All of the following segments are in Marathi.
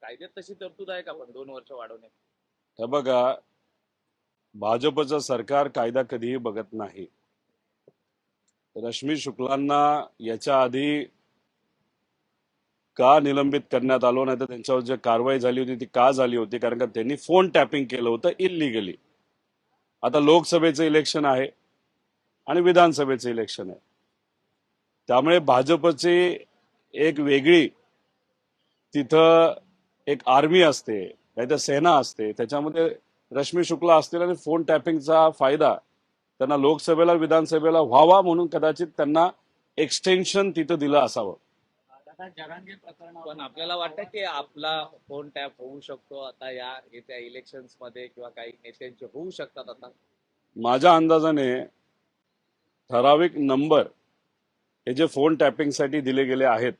कायद्यात तशी तरतूद आहे का पण 2 वर्ष वाढवणे? हे बघा, भाजपचं सरकार कायदा कधीही बघत नाही. रश्मी शुक्लांना याच्या आधी का निलंबित करण्यात आलो, नाही तर त्यांच्यावर जी कारवाई झाली होती ती का झाली होती? कारण का त्यांनी फोन टॅपिंग केलं होतं इलिगली. आता लोकसभेचं इलेक्शन आहे आणि विधानसभेचं इलेक्शन आहे, त्यामुळे भाजपची एक वेगळी तिथं एक आर्मी असते, नाही तर सेना असते, त्याच्यामध्ये रश्मी शुक्ला असतील आणि फोन टॅपिंगचा फायदा त्यांना लोकसभेला विधानसभेला व्हावा म्हणून कदाचित त्यांना एक्सटेन्शन तिथं दिलं असावं. पण आपल्याला वाटतं की आपला फोन टॅप होऊ शकतो आता या येत्या इलेक्शन्स मध्ये किंवा काही नेत्यांचे होऊ शकतात आता? माझ्या अंदाजाने ठराविक नंबर हे जे फोन टॅपिंगसाठी दिले गेले आहेत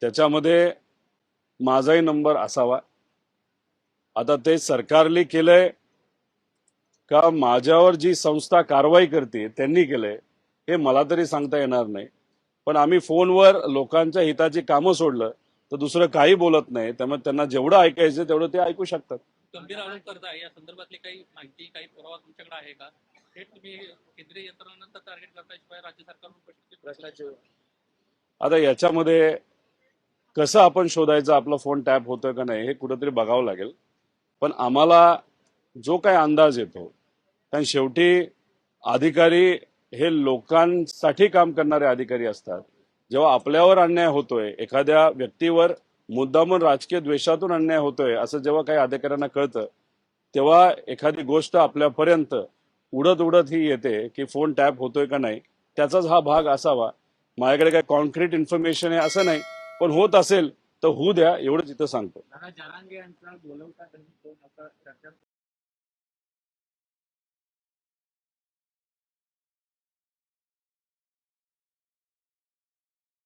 त्याच्यामध्ये माझाही नंबर असावा. आता ते सरकारने केलंय का माझ्यावर जी संस्था कारवाई करते त्यांनी केलंय हे मला तरी सांगता येणार नाही. पण आम्ही फोनवर लोकांच्या हिताची कामं सोडलं तर दुसरं काही बोलत नाही, त्यामुळे त्यांना जेवढं ऐकायचं तेवढं ते ऐकू शकतात. गंभीर आरोप करताय, या संदर्भातली काही माहिती, काही पुरावा तुमच्याकडे आहे का? थेट तुम्ही केंद्रीय यंत्रणांना टार्गेट करताशिवाय राज्य सरकारवर प्रश्नाचे आता याच्यामध्ये कसं आपण शोधायचं आपला फोन टॅप होतोय का नाही हे कुठेतरी बघावं लागेल. पण आम्हाला जो काही अंदाज येतो, कारण शेवटी अधिकारी हे लोकांसाठी काम करणारे अधिकारी असतात. जेव्हा आपल्यावर अन्याय होतोय, एखाद्या व्यक्तीवर मुद्दामून राजकीय द्वेषातून अन्याय होतोय असं जेव्हा काही अधिकाऱ्यांना कळतं, तेव्हा एखादी गोष्ट आपल्यापर्यंत उडत उडत ही येते की फोन टॅप होतोय का नाही, त्याचाच हा भाग असावा. माझ्याकडे काही कॉन्क्रीट इन्फॉर्मेशन आहे असं नाही, पण होत असेल तर होऊ द्या एवढंच इथं सांगतो. जरांगे यांचा बोलवता त्यांनी फोन आता चर्चा